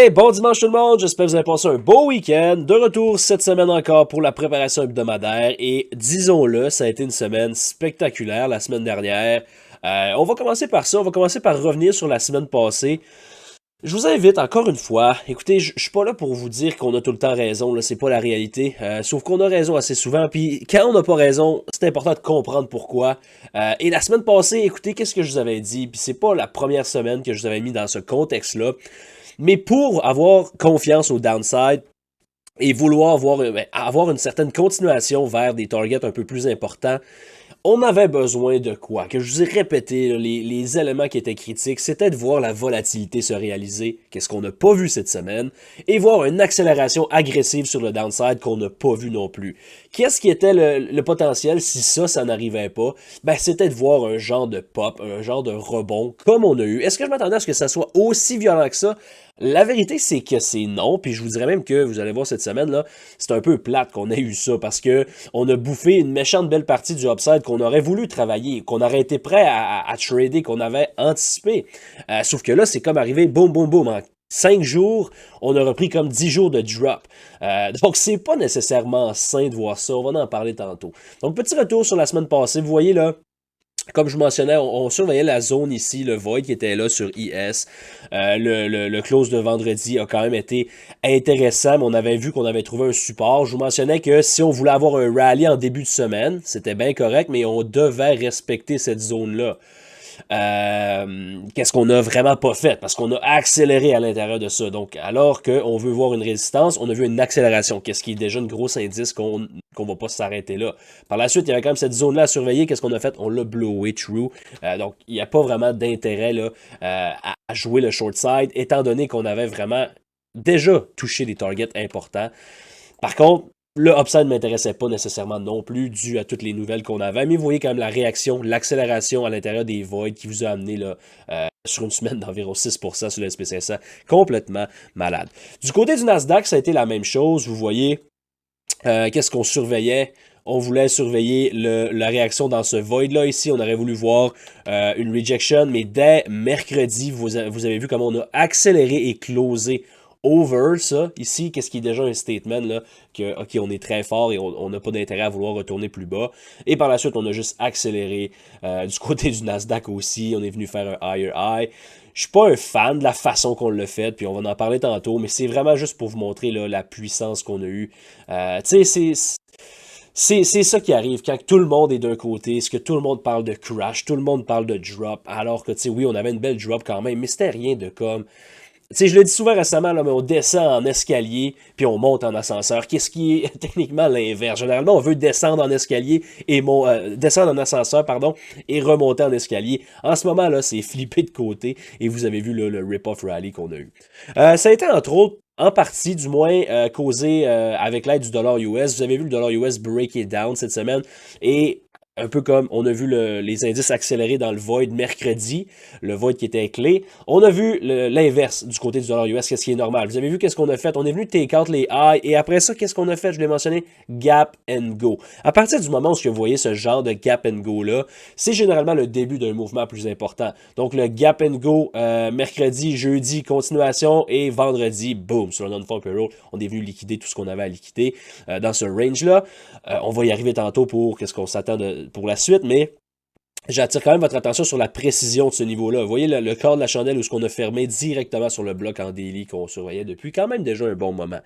Hey, bon dimanche tout le monde, j'espère que vous avez passé un beau week-end. De retour cette semaine encore pour la préparation hebdomadaire et disons-le, ça a été une semaine spectaculaire la semaine dernière. On va commencer par ça, on va commencer par revenir sur la semaine passée. Je vous invite encore une fois, écoutez, je suis pas là pour vous dire qu'on a tout le temps raison, là, c'est pas la réalité, sauf qu'on a raison assez souvent, puis quand on n'a pas raison, c'est important de comprendre pourquoi. Et la semaine passée, écoutez, qu'est-ce que je vous avais dit, puis c'est pas la première semaine que je vous avais mis dans ce contexte-là, mais pour avoir confiance au downside et vouloir avoir une certaine continuation vers des targets un peu plus importants, on avait besoin de quoi? Que je vous ai répété, là, les éléments qui étaient critiques, c'était de voir la volatilité se réaliser, qu'est-ce qu'on n'a pas vu cette semaine, et voir une accélération agressive sur le downside qu'on n'a pas vu non plus. Qu'est-ce qui était le potentiel si ça n'arrivait pas? Ben, c'était de voir un genre de pop, un genre de rebond, comme on a eu. Est-ce que je m'attendais à ce que ça soit aussi violent que ça? La vérité, c'est que c'est non, puis je vous dirais même que, vous allez voir cette semaine, là, c'est un peu plate qu'on ait eu ça, parce que on a bouffé une méchante belle partie du upside qu'on aurait voulu travailler, qu'on aurait été prêt à trader, qu'on avait anticipé. Sauf que là, c'est comme arrivé, boum, boum, boum, en 5 jours, on a repris comme 10 jours de drop. Donc, c'est pas nécessairement sain de voir ça, on va en parler tantôt. Donc, petit retour sur la semaine passée, vous voyez là, comme je mentionnais, on surveillait la zone ici, le void qui était là sur IS. Le close de vendredi a quand même été intéressant, mais on avait vu qu'on avait trouvé un support. Je vous mentionnais que si on voulait avoir un rallye en début de semaine, c'était bien correct, mais on devait respecter cette zone-là. Qu'est-ce qu'on a vraiment pas fait? Parce qu'on a accéléré à l'intérieur de ça. Donc, alors qu'on veut voir une résistance, on a vu une accélération, qu'est-ce qui est déjà une grosse indice qu'on va pas s'arrêter là. Par la suite, il y avait quand même cette zone-là à surveiller. Qu'est-ce qu'on a fait? On l'a blowé true. Donc, il n'y a pas vraiment d'intérêt là, à jouer le short side, étant donné qu'on avait vraiment déjà touché des targets importants. Par contre, le upside ne m'intéressait pas nécessairement non plus, dû à toutes les nouvelles qu'on avait. Mais vous voyez quand même la réaction, l'accélération à l'intérieur des voids qui vous a amené là, sur une semaine d'environ 6% sur le SP500. Complètement malade. Du côté du Nasdaq, ça a été la même chose. Vous voyez, qu'est-ce qu'on surveillait? On voulait surveiller la réaction dans ce void-là. Ici, on aurait voulu voir une rejection, mais dès mercredi, vous avez vu comment on a accéléré et closé over ça, ici, qu'est-ce qui est déjà un statement, là, que, ok, on est très fort et on n'a pas d'intérêt à vouloir retourner plus bas. Et par la suite, on a juste accéléré. Du côté du Nasdaq aussi, on est venu faire un higher high. Je suis pas un fan de la façon qu'on l'a fait, puis on va en parler tantôt, mais c'est vraiment juste pour vous montrer là, la puissance qu'on a eue. Tu sais, c'est ça qui arrive quand tout le monde est d'un côté, ce que tout le monde parle de crash, tout le monde parle de drop, alors que, tu sais, oui, on avait une belle drop quand même, mais c'était rien de comme tu sais, je le dis souvent récemment, là, mais on descend en escalier, puis on monte en ascenseur. Qu'est-ce qui est techniquement l'inverse? Généralement, on veut descendre en escalier et descendre en ascenseur, pardon, et remonter en escalier. En ce moment-là, c'est flippé de côté, et vous avez vu là, le rip-off rally qu'on a eu. Ça a été, entre autres, en partie, du moins, causé avec l'aide du dollar US. Vous avez vu le dollar US break it down cette semaine, et un peu comme on a vu les indices accélérés dans le void mercredi, le void qui était clé. On a vu l'inverse du côté du dollar US, qu'est-ce qui est normal. Vous avez vu qu'est-ce qu'on a fait? On est venu take out les highs et après ça, qu'est-ce qu'on a fait? Je l'ai mentionné, gap and go. À partir du moment où vous voyez ce genre de gap and go là, c'est généralement le début d'un mouvement plus important. Donc le gap and go, mercredi, jeudi, continuation et vendredi, boom, sur le non-farm payroll, on est venu liquider tout ce qu'on avait à liquider dans ce range-là. On va y arriver tantôt pour qu'est-ce qu'on s'attend pour la suite, mais j'attire quand même votre attention sur la précision de ce niveau-là. Vous voyez le corps de la chandelle où ce qu'on a fermé directement sur le bloc en daily qu'on surveillait depuis quand même déjà un bon moment.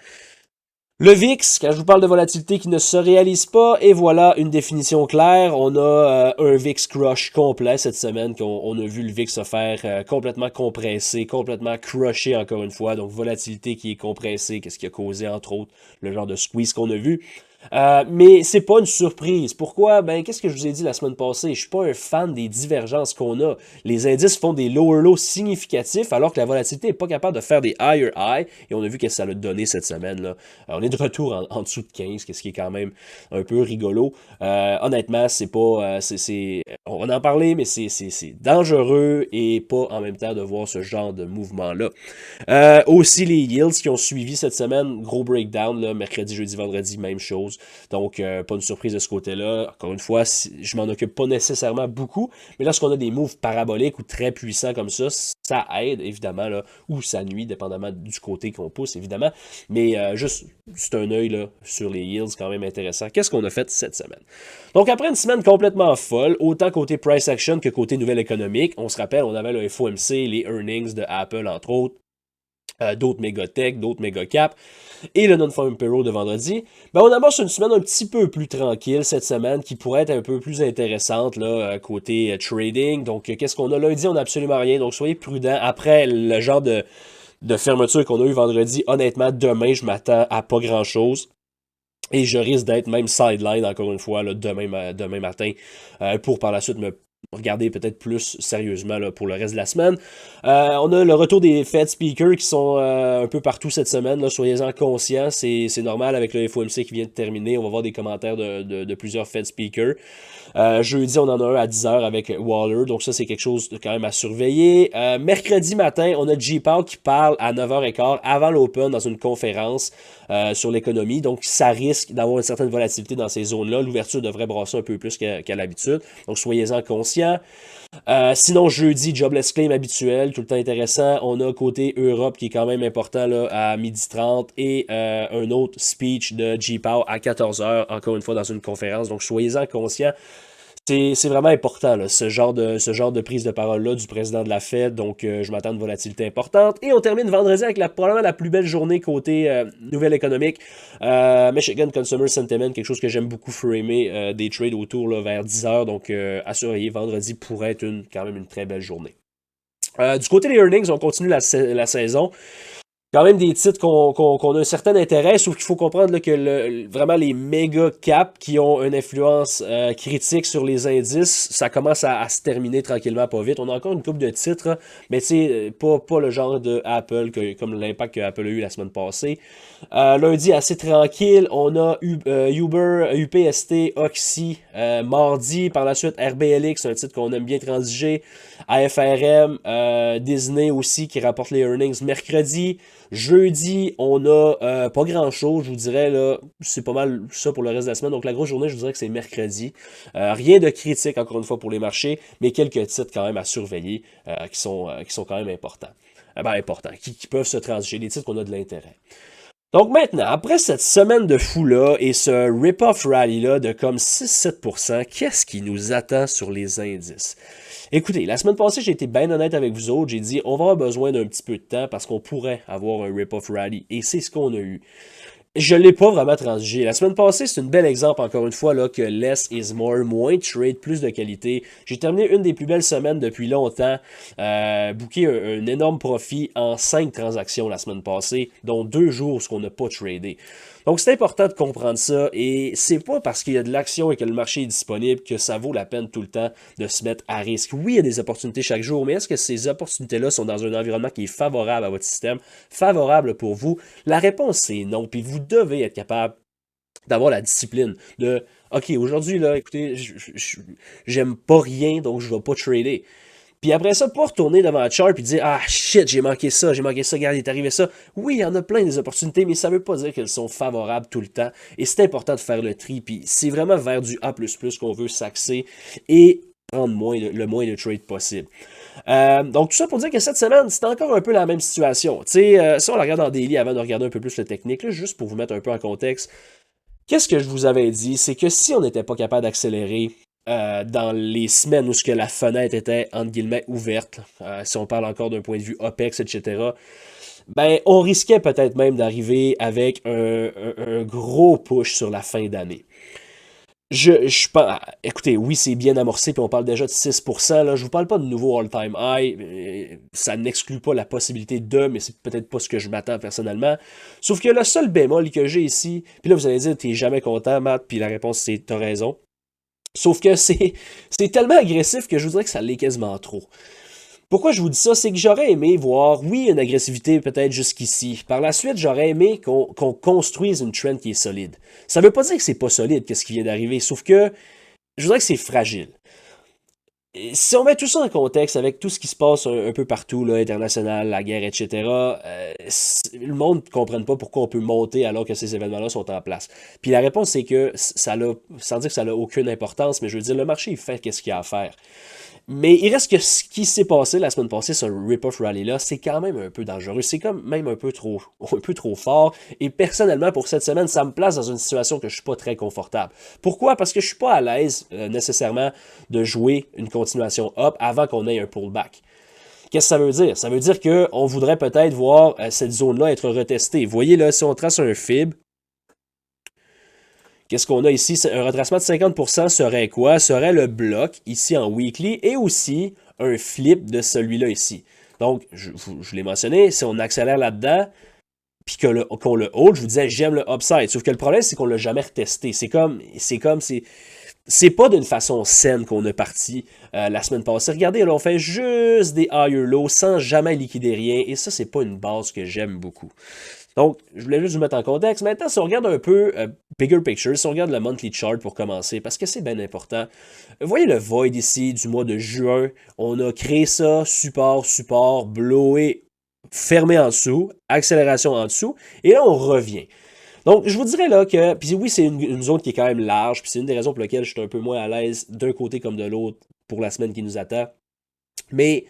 Le VIX, quand je vous parle de volatilité qui ne se réalise pas, et voilà une définition claire. On a un VIX crush complet cette semaine, qu'on a vu le VIX se faire complètement compressé, complètement crushé encore une fois. Donc volatilité qui est compressée, qu'est-ce qui a causé entre autres le genre de squeeze qu'on a vu. Mais c'est pas une surprise. Pourquoi? Ben, qu'est-ce que je vous ai dit la semaine passée? Je suis pas un fan des divergences qu'on a. Les indices font des lower lows significatifs alors que la volatilité est pas capable de faire des higher high. Et on a vu que ça l'a donné cette semaine là. On est de retour en dessous de 15, ce qui est quand même un peu rigolo. Honnêtement, c'est pas, on va en parler, mais c'est dangereux et pas en même temps de voir ce genre de mouvement-là. Aussi les yields qui ont suivi cette semaine, gros breakdown là, mercredi, jeudi, vendredi, même chose. chose. Donc, pas une surprise de ce côté-là. Encore une fois, je m'en occupe pas nécessairement beaucoup, mais lorsqu'on a des moves paraboliques ou très puissants comme ça aide, évidemment, là, ou ça nuit, dépendamment du côté qu'on pousse, évidemment. Mais juste, c'est un œil là, sur les yields quand même intéressant. Qu'est-ce qu'on a fait cette semaine? Donc, après une semaine complètement folle, autant côté price action que côté nouvelle économique, on se rappelle, on avait le FOMC, les earnings de Apple, entre autres, d'autres méga-tech, d'autres méga-cap, et le non-farm payroll de vendredi, ben on amorce une semaine un petit peu plus tranquille cette semaine qui pourrait être un peu plus intéressante là, côté trading. Donc, qu'est-ce qu'on a lundi? On n'a absolument rien. Donc, soyez prudents. Après le genre de fermeture qu'on a eu vendredi, honnêtement, demain, je m'attends à pas grand-chose. Et je risque d'être même sideline, encore une fois, là, demain matin, pour par la suite me regarder peut-être plus sérieusement là, pour le reste de la semaine. On a le retour des Fed speakers qui sont un peu partout cette semaine. Là, soyez-en conscients, c'est normal avec le FOMC qui vient de terminer. On va voir des commentaires de plusieurs Fed speakers. Jeudi, on en a un à 10h avec Waller, donc ça, c'est quelque chose de quand même à surveiller. Mercredi matin, on a J-Powell qui parle à 9h15 avant l'Open dans une conférence sur l'économie, donc ça risque d'avoir une certaine volatilité dans ces zones-là. L'ouverture devrait brasser un peu plus qu'à l'habitude, donc soyez-en conscients. Sinon, jeudi, jobless claim habituel, tout le temps intéressant. On a côté Europe qui est quand même important là, à 12h30 et un autre speech de J-Powell à 14h, encore une fois dans une conférence. Donc, soyez-en conscients. C'est vraiment important, là, ce genre de prise de parole-là du président de la Fed. Donc, je m'attends à une volatilité importante. Et on termine vendredi avec probablement la plus belle journée côté nouvelle économique. Michigan Consumer Sentiment, quelque chose que j'aime beaucoup framer des trades autour là, vers 10h. Donc, assurez, vendredi pourrait être quand même une très belle journée. Du côté des earnings, on continue la saison. Quand même des titres qu'on a un certain intérêt, sauf qu'il faut comprendre là, que vraiment les méga caps qui ont une influence critique sur les indices, ça commence à se terminer tranquillement, pas vite. On a encore une couple de titres, mais tu sais, pas le genre de Apple, comme l'impact que Apple a eu la semaine passée. Lundi, assez tranquille, on a Uber, UPST, Oxy, mardi, par la suite RBLX, un titre qu'on aime bien transiger, AFRM, Disney aussi qui rapporte les earnings mercredi. Jeudi, on a pas grand-chose, je vous dirais, là, c'est pas mal ça pour le reste de la semaine. Donc la grosse journée, je vous dirais que c'est mercredi. Rien de critique, encore une fois, pour les marchés, mais quelques titres quand même à surveiller qui sont quand même importants. Importants, qui peuvent se transiger, des titres qu'on a de l'intérêt. Donc maintenant, après cette semaine de fou-là et ce rip-off rally-là de comme 6-7%, qu'est-ce qui nous attend sur les indices? Écoutez, la semaine passée, j'ai été bien honnête avec vous autres. J'ai dit, on va avoir besoin d'un petit peu de temps parce qu'on pourrait avoir un rip-off rally. Et c'est ce qu'on a eu. Je ne l'ai pas vraiment transigé. La semaine passée, c'est un bel exemple, encore une fois, là, que less is more, moins de trade, plus de qualité. J'ai terminé une des plus belles semaines depuis longtemps. Booké un énorme profit en 5 transactions la semaine passée, dont 2 jours où on n'a pas tradé. Donc, c'est important de comprendre ça et c'est pas parce qu'il y a de l'action et que le marché est disponible que ça vaut la peine tout le temps de se mettre à risque. Oui, il y a des opportunités chaque jour, mais est-ce que ces opportunités-là sont dans un environnement qui est favorable à votre système, favorable pour vous? La réponse, c'est non. Puis vous devez être capable d'avoir la discipline de OK, aujourd'hui, là, écoutez, j'aime pas rien, donc je vais pas trader. Puis après ça, pas retourner devant la chart et dire ah shit, j'ai manqué ça, regarde, il est arrivé ça. Oui, il y en a plein des opportunités, mais ça veut pas dire qu'elles sont favorables tout le temps. Et c'est important de faire le tri. Puis c'est vraiment vers du A++ qu'on veut s'axer et prendre le moins de trade possible. Donc tout ça pour dire que cette semaine, c'est encore un peu la même situation. Tu sais, si on la regarde en daily avant de regarder un peu plus le technique, là, juste pour vous mettre un peu en contexte, qu'est-ce que je vous avais dit? C'est que si on n'était pas capable d'accélérer dans les semaines où ce que la fenêtre était, entre guillemets, ouverte, si on parle encore d'un point de vue OPEX, etc., ben, on risquait peut-être même d'arriver avec un gros push sur la fin d'année. Je pense, écoutez, oui, c'est bien amorcé, puis on parle déjà de 6%. Là, je vous parle pas de nouveau all-time high. Ça n'exclut pas la possibilité de, mais c'est peut-être pas ce que je m'attends personnellement. Sauf que le seul bémol que j'ai ici, puis là, vous allez dire, t'es jamais content, Matt, puis la réponse, c'est t'as raison. Sauf que c'est tellement agressif que je vous dirais que ça l'est quasiment trop. Pourquoi je vous dis ça? C'est que j'aurais aimé voir, oui, une agressivité peut-être jusqu'ici. Par la suite, j'aurais aimé qu'on construise une trend qui est solide. Ça veut pas dire que c'est pas solide, qu'est-ce qui vient d'arriver, sauf que je voudrais que c'est fragile. Si on met tout ça en contexte avec tout ce qui se passe un peu partout, là, international, la guerre, etc., le monde ne comprenne pas pourquoi on peut monter alors que ces événements-là sont en place. Puis la réponse, c'est que ça a, sans dire que ça n'a aucune importance, mais je veux dire, le marché, il fait qu'est-ce qu'il a à faire. Mais il reste que ce qui s'est passé la semaine passée, ce Rip-Off Rally-là, c'est quand même un peu dangereux. C'est comme même un peu trop fort. Et personnellement, pour cette semaine, ça me place dans une situation que je suis pas très confortable. Pourquoi? Parce que je suis pas à l'aise nécessairement de jouer une continuation up avant qu'on ait un pullback. Qu'est-ce que ça veut dire? Ça veut dire qu'on voudrait peut-être voir cette zone-là être retestée. Vous voyez là, si on trace un fib, qu'est-ce qu'on a ici? Un retracement de 50% serait quoi? Serait le bloc ici en weekly et aussi un flip de celui-là ici. Donc, je l'ai mentionné, si on accélère là-dedans, puis qu'on le hold, je vous disais, j'aime le upside. Sauf que le problème, c'est qu'on l'a jamais retesté. C'est pas d'une façon saine qu'on est parti la semaine passée. Regardez, là, on fait juste des higher lows sans jamais liquider rien. Et ça, c'est pas une base que j'aime beaucoup. Donc, je voulais juste vous mettre en contexte. Maintenant, si on regarde un peu bigger picture, si on regarde le monthly chart pour commencer, parce que c'est bien important. Vous voyez le void ici du mois de juin. On a créé ça, support, blowé, fermé en dessous, accélération en dessous, et là, on revient. Donc, je vous dirais là que, puis oui, c'est une zone qui est quand même large, puis c'est une des raisons pour lesquelles je suis un peu moins à l'aise d'un côté comme de l'autre pour la semaine qui nous attend. Mais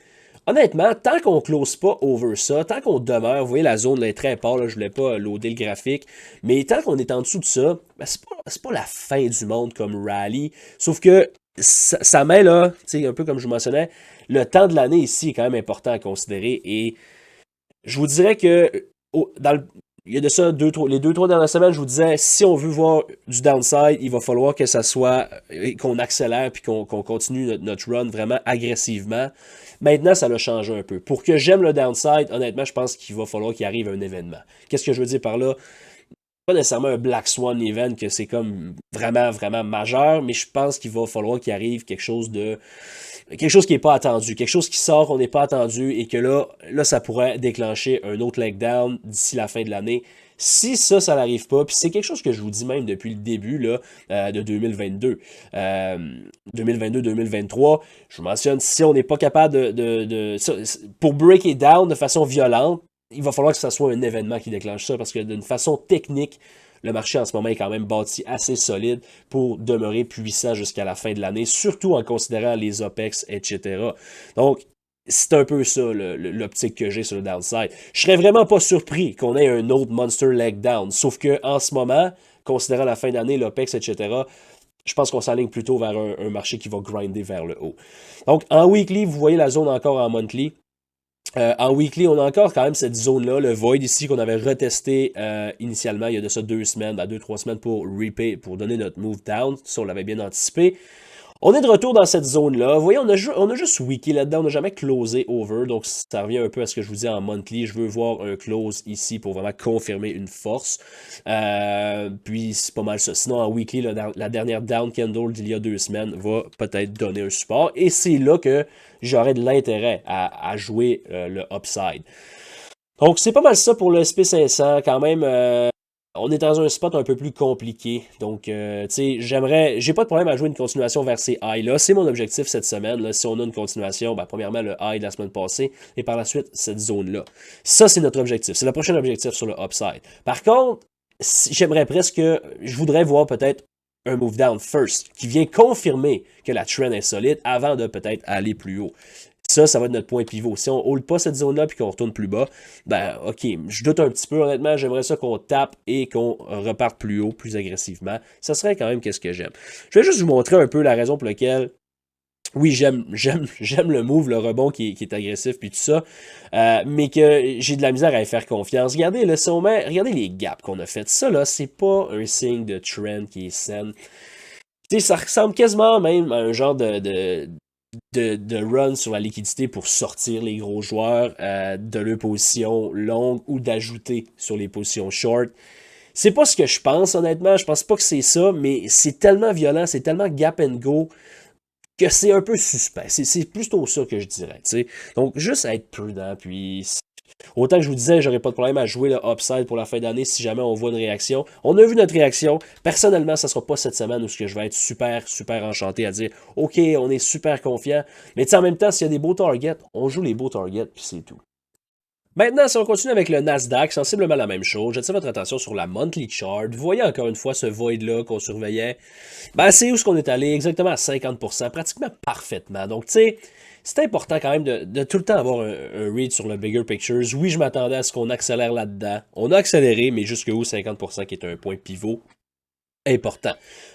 honnêtement, tant qu'on close pas over ça, tant qu'on demeure, vous voyez la zone là, est très pâle, là, je voulais pas loader le graphique, mais tant qu'on est en dessous de ça, ben, c'est pas la fin du monde comme rally, sauf que ça met là, tu sais, un peu comme je vous mentionnais, le temps de l'année ici est quand même important à considérer et je vous dirais que il y a de ça les 2-3 dernières semaines, je vous disais, si on veut voir du downside, il va falloir que ça soit qu'on accélère puis qu'on continue notre run vraiment agressivement. Maintenant, ça l'a changé un peu. Pour que j'aime le downside, honnêtement, je pense qu'il va falloir qu'il arrive un événement. Qu'est-ce que je veux dire par là? Pas nécessairement un Black Swan event que c'est comme vraiment, vraiment majeur, mais je pense qu'il va falloir qu'il arrive quelque chose qui n'est pas attendu, quelque chose qui sort qu'on n'est pas attendu et que là, ça pourrait déclencher un autre leg down d'ici la fin de l'année. Si ça n'arrive pas, puis c'est quelque chose que je vous dis même depuis le début là, de 2022, 2022-2023, je vous mentionne, si on n'est pas capable pour break it down de façon violente, il va falloir que ce soit un événement qui déclenche ça, parce que d'une façon technique, le marché en ce moment est quand même bâti assez solide pour demeurer puissant jusqu'à la fin de l'année, surtout en considérant les OPEX, etc. Donc, c'est un peu ça l'optique que j'ai sur le downside. Je serais vraiment pas surpris qu'on ait un autre monster leg down, sauf que en ce moment, considérant la fin d'année, l'OPEX, etc., je pense qu'on s'aligne plutôt vers un marché qui va grinder vers le haut. Donc, en weekly, vous voyez la zone encore en monthly. En weekly, on a encore quand même cette zone-là, le void ici qu'on avait retesté initialement il y a de ça 2 semaines, 2-3 semaines pour repay, pour donner notre move down. Ça, on l'avait bien anticipé. On est de retour dans cette zone-là. Vous voyez, on a juste weekly là-dedans, on n'a jamais closé over, donc ça revient un peu à ce que je vous disais en monthly. Je veux voir un close ici pour vraiment confirmer une force. Puis c'est pas mal ça. Sinon, en weekly, la dernière down candle d'il y a 2 semaines va peut-être donner un support. Et c'est là que j'aurais de l'intérêt à jouer le upside. Donc c'est pas mal ça pour le SP500. Quand même, on est dans un spot un peu plus compliqué. Donc, tu sais, j'ai pas de problème à jouer une continuation vers ces highs-là. C'est mon objectif cette semaine. Là. Si on a une continuation, ben, premièrement, le high de la semaine passée, et par la suite, cette zone-là. Ça, c'est notre objectif. C'est le prochain objectif sur le upside. Par contre, j'aimerais presque, je voudrais voir peut-être un move down first, qui vient confirmer que la trend est solide avant de peut-être aller plus haut. Ça va être notre point pivot. Si on ne hold pas cette zone-là puis qu'on retourne plus bas, ben ok, je doute un petit peu honnêtement, j'aimerais ça qu'on tape et qu'on reparte plus haut, plus agressivement. Ça serait quand même qu'est-ce que j'aime. Je vais juste vous montrer un peu la raison pour laquelle, oui, j'aime le move, le rebond qui est agressif puis tout ça, mais que j'ai de la misère à y faire confiance. Regardez, là, regardez les gaps qu'on a fait. Ça, là, c'est pas un signe de trend qui est saine. Tu sais, ça ressemble quasiment même à un genre de run sur la liquidité pour sortir les gros joueurs de leur position longue ou d'ajouter sur les positions short. C'est pas ce que je pense, honnêtement. Je pense pas que c'est ça, mais c'est tellement violent, c'est tellement gap and go que c'est un peu suspect. C'est plutôt ça que je dirais, tu sais. Donc, juste être prudent, puis Autant que je vous disais, j'aurais pas de problème à jouer le upside pour la fin d'année si jamais on voit une réaction. On a vu notre réaction. Personnellement, ça sera pas cette semaine où je vais être super, super enchanté à dire OK, on est super confiant. Mais en même temps, s'il y a des beaux targets, on joue les beaux targets, puis c'est tout. Maintenant, si on continue avec le Nasdaq, sensiblement la même chose. J'attire votre attention sur la monthly chart. Vous voyez encore une fois ce void-là qu'on surveillait. Ben, c'est où ce qu'on est allé, exactement à 50%, pratiquement parfaitement. Donc, tu sais, c'est important quand même de tout le temps avoir un read sur le bigger pictures. Oui, je m'attendais à ce qu'on accélère là-dedans. On a accéléré, mais jusqu'où 50% qui est un point pivot important.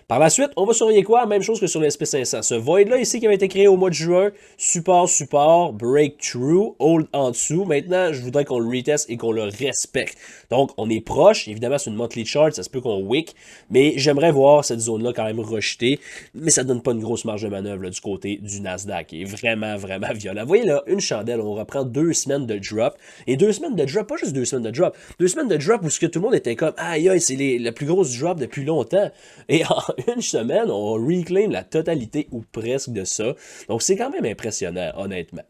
Par la suite, on va surveiller quoi? Même chose que sur le SP500. Ce void-là ici qui avait été créé au mois de juin, support, breakthrough, hold en dessous. Maintenant, je voudrais qu'on le reteste et qu'on le respecte. Donc, on est proche. Évidemment, c'est une monthly chart, ça se peut qu'on wick, mais j'aimerais voir cette zone-là quand même rejetée. Mais ça ne donne pas une grosse marge de manœuvre là, du côté du Nasdaq, qui est vraiment, vraiment violent. Vous voyez là, une chandelle, on reprend 2 semaines de drop. Et 2 semaines de drop, pas juste 2 semaines de drop. 2 semaines de drop où ce que tout le monde était comme, aïe, aïe, c'est la plus grosse drop depuis longtemps. Et en une semaine, on reclaim la totalité ou presque de ça. Donc, c'est quand même impressionnant, honnêtement.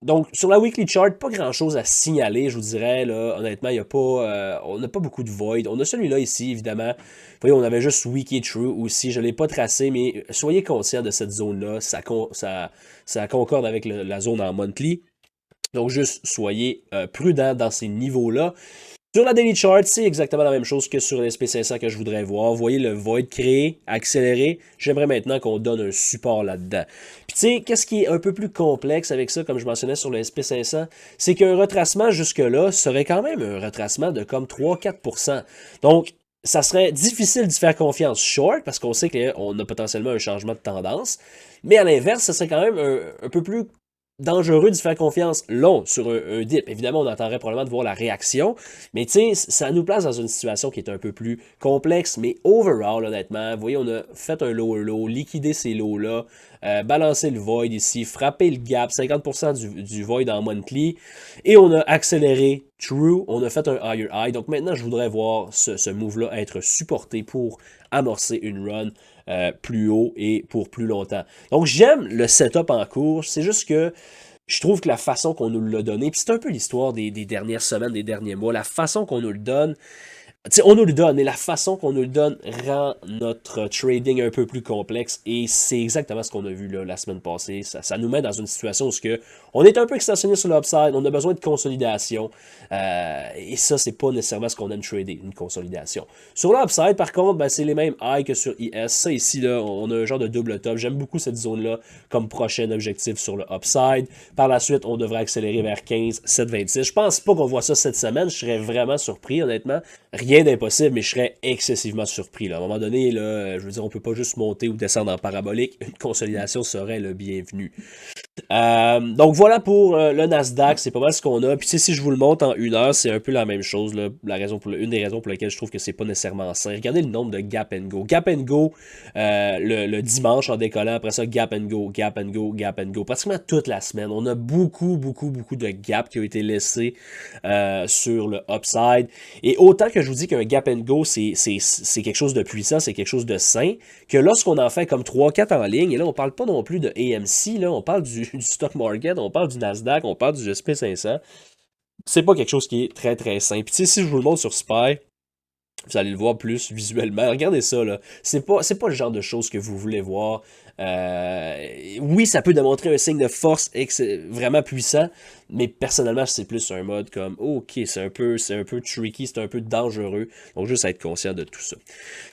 Donc, sur la weekly chart, pas grand-chose à signaler, je vous dirais. Là, honnêtement, on n'a pas beaucoup de void. On a celui-là ici, évidemment. Vous voyez, on avait juste weekly true aussi. Je ne l'ai pas tracé, mais soyez conscients de cette zone-là. Ça concorde avec la zone en monthly. Donc, juste soyez prudents dans ces niveaux-là. Sur la daily chart, c'est exactement la même chose que sur l'SP500 que je voudrais voir. Vous voyez le void créé, accéléré. J'aimerais maintenant qu'on donne un support là-dedans. Puis tu sais, qu'est-ce qui est un peu plus complexe avec ça, comme je mentionnais sur le SP500, c'est qu'un retracement jusque-là serait quand même un retracement de comme 3-4%. Donc, ça serait difficile d'y faire confiance short, parce qu'on sait qu'on a potentiellement un changement de tendance. Mais à l'inverse, ça serait quand même un peu plus dangereux d'y faire confiance long sur un dip. Évidemment, on attendrait probablement de voir la réaction, mais tu sais, ça nous place dans une situation qui est un peu plus complexe, mais overall, honnêtement, vous voyez, on a fait un lower low, liquidé ces lows-là, balancé le void ici, frappé le gap, 50% du void en monthly, et on a accéléré true, on a fait un higher high. Donc maintenant, je voudrais voir ce move-là être supporté pour amorcer une run plus haut et pour plus longtemps. Donc j'aime le setup en cours, c'est juste que je trouve que la façon qu'on nous l'a donné, puis c'est un peu l'histoire des dernières semaines, des derniers mois, la façon qu'on nous le donne, t'sais, on nous le donne, mais la façon qu'on nous le donne rend notre trading un peu plus complexe et c'est exactement ce qu'on a vu là, la semaine passée. Ça nous met dans une situation où on est un peu extensionné sur l'upside, on a besoin de consolidation et ça, c'est pas nécessairement ce qu'on aime trader, une consolidation. Sur l'upside, par contre, ben, c'est les mêmes highs que sur IS. Ça ici, là, on a un genre de double top. J'aime beaucoup cette zone-là comme prochain objectif sur le upside. Par la suite, on devrait accélérer vers 15, 7,26. Je pense pas qu'on voit ça cette semaine. Je serais vraiment surpris, honnêtement. Rien d'impossible, mais je serais excessivement surpris. Là. À un moment donné, là, je veux dire, on peut pas juste monter ou descendre en parabolique. Une consolidation serait le bienvenu. Donc voilà pour le Nasdaq, c'est pas mal ce qu'on a. Puis si je vous le montre en 1 heure, c'est un peu la même chose. Là. Une des raisons pour lesquelles je trouve que c'est pas nécessairement sain. Regardez le nombre de gap and go. Gap and go le dimanche en décollant, après ça gap and go, gap and go, gap and go. Pratiquement toute la semaine, on a beaucoup de gaps qui ont été laissés sur le upside. Et autant que je vous dis qu'un gap and go, c'est quelque chose de puissant, c'est quelque chose de sain, que lorsqu'on en fait comme 3-4 en ligne, et là on parle pas non plus de AMC, là, on parle du stock market, on parle du Nasdaq, on parle du SP500, c'est pas quelque chose qui est très très sain. Puis si je vous le montre sur SPY, vous allez le voir plus visuellement. Regardez ça, là. C'est pas le genre de choses que vous voulez voir. Oui, ça peut démontrer un signe de force vraiment puissant, mais personnellement, c'est plus un mode comme, ok, c'est un peu tricky, c'est un peu dangereux. Donc, juste à être conscient de tout ça.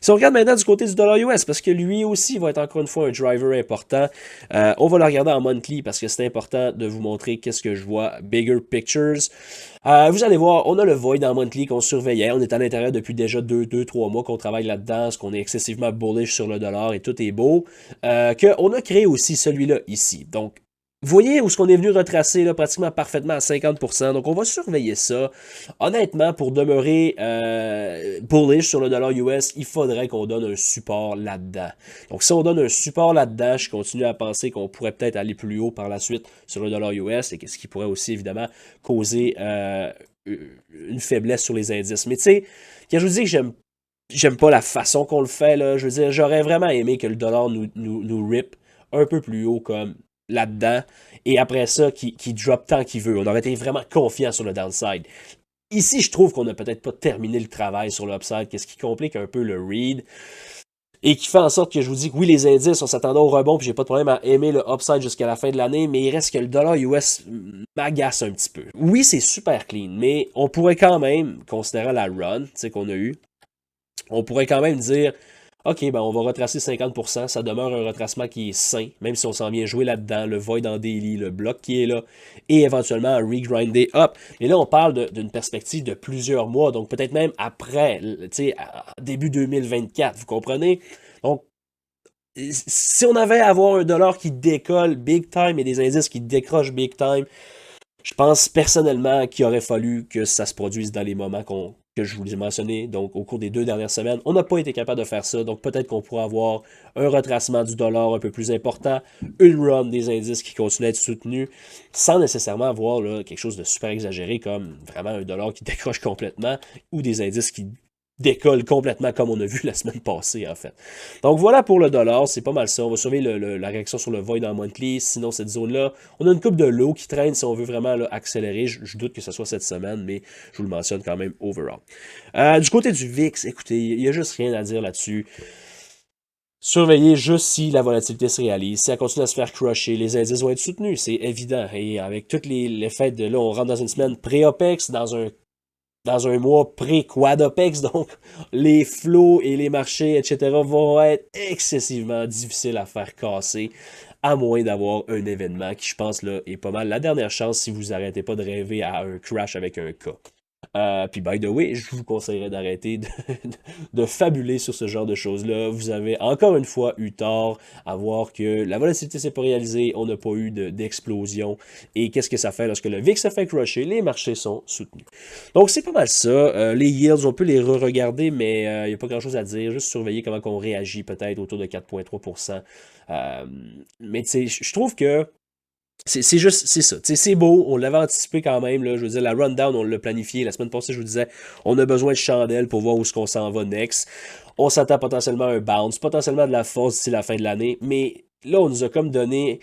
Si on regarde maintenant du côté du dollar US, parce que lui aussi va être encore une fois un driver important, on va le regarder en monthly parce que c'est important de vous montrer qu'est-ce que je vois. Bigger pictures. Vous allez voir, on a le void en monthly qu'on surveillait. On est à l'intérieur depuis déjà 2-3 mois qu'on travaille là-dedans, qu'on est excessivement bullish sur le dollar et tout est beau. Qu'on a créé aussi celui-là ici. Donc, vous voyez où est-ce qu'on est venu retracer là, pratiquement parfaitement à 50%. Donc, on va surveiller ça. Honnêtement, pour demeurer bullish sur le dollar US, il faudrait qu'on donne un support là-dedans. Donc, si on donne un support là-dedans, je continue à penser qu'on pourrait peut-être aller plus haut par la suite sur le dollar US, et ce qui pourrait aussi, évidemment, causer une faiblesse sur les indices. Mais tu sais, quand je vous dis que j'aime pas la façon qu'on le fait, là, je veux dire, j'aurais vraiment aimé que le dollar nous rip un peu plus haut comme là-dedans, et après ça, qui drop tant qu'il veut. On aurait été vraiment confiant sur le downside. Ici, je trouve qu'on n'a peut-être pas terminé le travail sur l'upside, qu'est-ce qui complique un peu le read. Et qui fait en sorte que je vous dis que oui, les indices, on s'attendait au rebond, puis j'ai pas de problème à aimer le upside jusqu'à la fin de l'année, mais il reste que le dollar US m'agace un petit peu. Oui, c'est super clean, mais on pourrait quand même, considérant la run qu'on a eue, on pourrait quand même dire, OK, ben on va retracer 50%, ça demeure un retracement qui est sain, même si on s'en vient jouer là-dedans, le void en daily, le bloc qui est là, et éventuellement un regrinder up. Mais là, on parle d'une perspective de plusieurs mois, donc peut-être même après, tu sais, début 2024, vous comprenez? Donc, si on avait à avoir un dollar qui décolle big time et des indices qui décrochent big time, je pense personnellement qu'il aurait fallu que ça se produise dans les moments que je vous ai mentionnés, donc au cours des 2 dernières semaines. On n'a pas été capable de faire ça, donc peut-être qu'on pourra avoir un retracement du dollar un peu plus important, une run des indices qui continue à être soutenu, sans nécessairement avoir là, quelque chose de super exagéré comme vraiment un dollar qui décroche complètement ou des indices qui décolle complètement comme on a vu la semaine passée en fait. Donc voilà pour le dollar, c'est pas mal ça. On va surveiller la réaction sur le void en monthly, sinon cette zone-là, on a une coupe de low qui traîne si on veut vraiment là, accélérer. Je doute que ce soit cette semaine, mais je vous le mentionne quand même overall. Du côté du VIX, écoutez, il n'y a juste rien à dire là-dessus. Surveillez juste si la volatilité se réalise. Si elle continue à se faire crusher, les indices vont être soutenus, c'est évident. Et avec toutes les fêtes de là, on rentre dans une semaine pré-OPEX, dans un mois pré-quad-OPEX, donc les flots et les marchés, etc. vont être excessivement difficiles à faire casser, à moins d'avoir un événement qui, je pense, là, est pas mal la dernière chance si vous n'arrêtez pas de rêver à un crash avec un cas. Puis, by the way, je vous conseillerais d'arrêter de fabuler sur ce genre de choses-là. Vous avez encore une fois eu tort à voir que la volatilité s'est pas réalisée, on n'a pas eu d'explosion. Et qu'est-ce que ça fait lorsque le VIX se fait crusher? Les marchés sont soutenus. Donc, c'est pas mal ça. Les yields, on peut les re-regarder, mais il n'y a pas grand-chose à dire. Juste surveiller comment on réagit peut-être autour de 4,3%. Mais tu sais, je trouve que c'est juste, c'est ça. C'est beau, on l'avait anticipé quand même. Là, je veux dire, la rundown, on l'a planifié. La semaine passée, je vous disais, on a besoin de chandelles pour voir où est-ce qu'on s'en va next. On s'attend potentiellement à un bounce, potentiellement de la force d'ici la fin de l'année. Mais là, on nous a comme donné.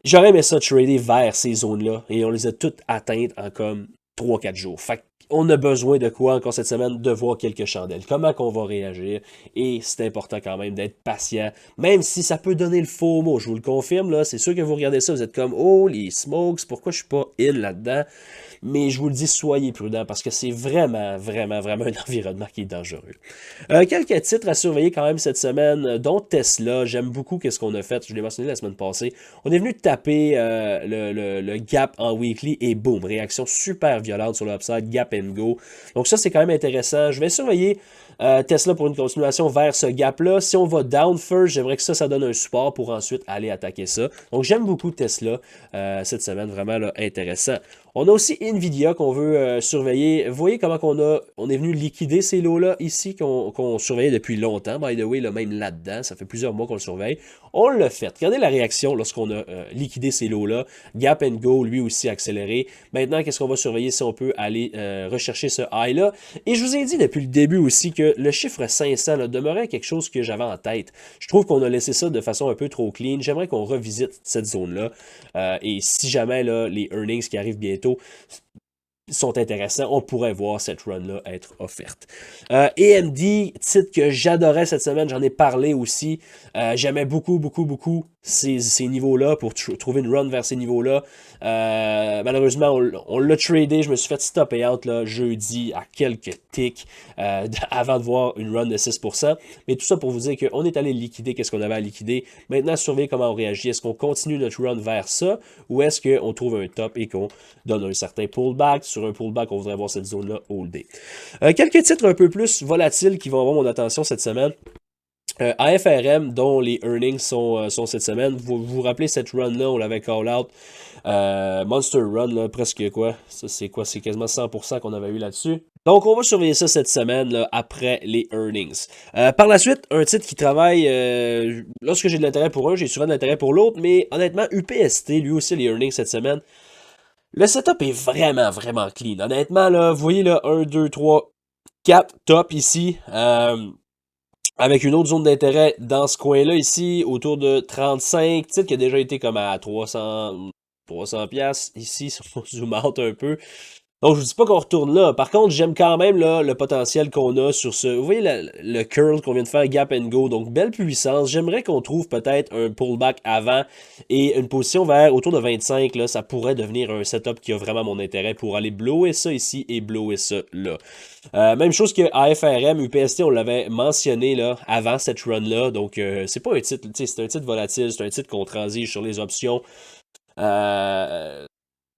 J'aurais aimé ça trader vers ces zones-là. Et on les a toutes atteintes en comme 3-4 jours. Fait on a besoin de quoi encore cette semaine? De voir quelques chandelles. Comment qu'on va réagir? Et c'est important quand même d'être patient. Même si ça peut donner le faux mot. Je vous le confirme, là. C'est sûr que vous regardez ça, vous êtes comme, oh, les smokes, pourquoi je suis pas in là-dedans? Mais je vous le dis, soyez prudents parce que c'est vraiment, vraiment, vraiment un environnement qui est dangereux. Quelques titres à surveiller quand même cette semaine, dont Tesla. J'aime beaucoup ce qu'on a fait. Je l'ai mentionné la semaine passée. On est venu taper le gap en weekly et boum, réaction super violente sur l'upside, gap and go. Donc ça, c'est quand même intéressant. Je vais surveiller Tesla pour une continuation vers ce gap-là. Si on va down first, j'aimerais que ça donne un support pour ensuite aller attaquer ça. Donc j'aime beaucoup Tesla cette semaine, vraiment là, intéressant. On a aussi Nvidia qu'on veut surveiller. Vous voyez comment on est venu liquider ces lots-là ici, qu'on surveillait depuis longtemps, by the way, là, même là-dedans. Ça fait plusieurs mois qu'on le surveille. On l'a fait. Regardez la réaction lorsqu'on a liquidé ces lots-là. Gap and Go, lui aussi accéléré. Maintenant, qu'est-ce qu'on va surveiller si on peut aller rechercher ce high-là? Et je vous ai dit depuis le début aussi que le chiffre 500 là, demeurait quelque chose que j'avais en tête. Je trouve qu'on a laissé ça de façon un peu trop clean. J'aimerais qu'on revisite cette zone-là. Et si jamais là, les earnings qui arrivent bientôt sont intéressants, on pourrait voir cette run-là être offerte. AMD, titre que j'adorais cette semaine, j'en ai parlé aussi. J'aimais beaucoup, beaucoup, beaucoup ces niveaux-là pour trouver une run vers ces niveaux-là. Malheureusement, on l'a tradé. Je me suis fait stopper out là, jeudi à quelques ticks avant de voir une run de 6%. Mais tout ça pour vous dire qu'on est allé liquider qu'est-ce qu'on avait à liquider. Maintenant, surveillez comment on réagit. Est-ce qu'on continue notre run vers ça ou est-ce qu'on trouve un top et qu'on donne un certain pullback? Sur un pullback, on voudrait voir cette zone-là holdée. Quelques titres un peu plus volatiles qui vont avoir mon attention cette semaine. AFRM, dont les earnings sont cette semaine. Vous vous rappelez cette run-là, on l'avait call out. Monster Run, là, presque quoi? Ça, c'est quoi? C'est quasiment 100% qu'on avait eu là-dessus. Donc, on va surveiller ça cette semaine, là, après les earnings. Par la suite, un titre qui travaille, lorsque j'ai de l'intérêt pour un, j'ai souvent de l'intérêt pour l'autre, mais honnêtement, UPST, lui aussi, les earnings cette semaine, le setup est vraiment, vraiment clean. Honnêtement, là, vous voyez là, 1, 2, 3, 4 top ici. avec une autre zone d'intérêt dans ce coin-là ici, autour de 35, titre qui a déjà été comme à 300 piastres ici, si on zoom out un peu. Donc, je vous dis pas qu'on retourne là. Par contre, j'aime quand même là, le potentiel qu'on a sur ce... Vous voyez le curl qu'on vient de faire, gap and go. Donc, belle puissance. J'aimerais qu'on trouve peut-être un pullback avant et une position vers autour de 25. Là, ça pourrait devenir un setup qui a vraiment mon intérêt pour aller blower ça ici et blower ça là. Même chose que AFRM, UPST, on l'avait mentionné là, avant cette run-là. Donc, c'est pas un titre, c'est un titre volatile, c'est un titre qu'on transige sur les options.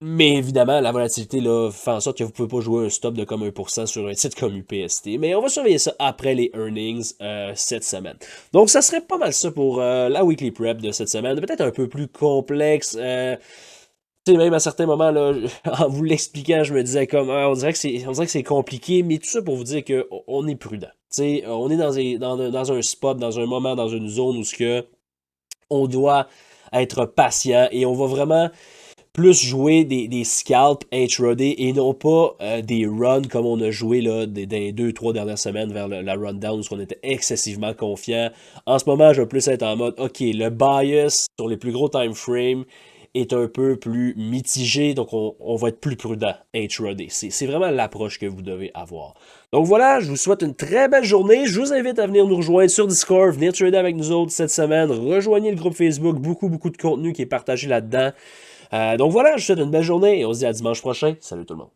Mais évidemment, la volatilité là, fait en sorte que vous ne pouvez pas jouer un stop de comme 1% sur un titre comme UPST. Mais on va surveiller ça après les earnings cette semaine. Donc, ça serait pas mal ça pour la weekly prep de cette semaine. Peut-être un peu plus complexe. Tu sais, même à certains moments, là, en vous l'expliquant, je me disais comme, on dirait que c'est compliqué, mais tout ça pour vous dire qu'on est prudent. Tu sais, on est dans un spot, dans un moment, dans une zone où ce que on doit être patient et on va vraiment plus jouer des scalps intraday et non pas des runs comme on a joué là, dans les 2-3 dernières semaines vers la rundown où on était excessivement confiant. En ce moment, je vais plus être en mode, OK, le bias sur les plus gros time frames est un peu plus mitigé, donc on va être plus prudent intraday. C'est vraiment l'approche que vous devez avoir. Donc voilà, je vous souhaite une très belle journée. Je vous invite à venir nous rejoindre sur Discord, venir trader avec nous autres cette semaine. Rejoignez le groupe Facebook, beaucoup de contenu qui est partagé là-dedans. Donc voilà, je vous souhaite une belle journée et on se dit à dimanche prochain. Salut tout le monde.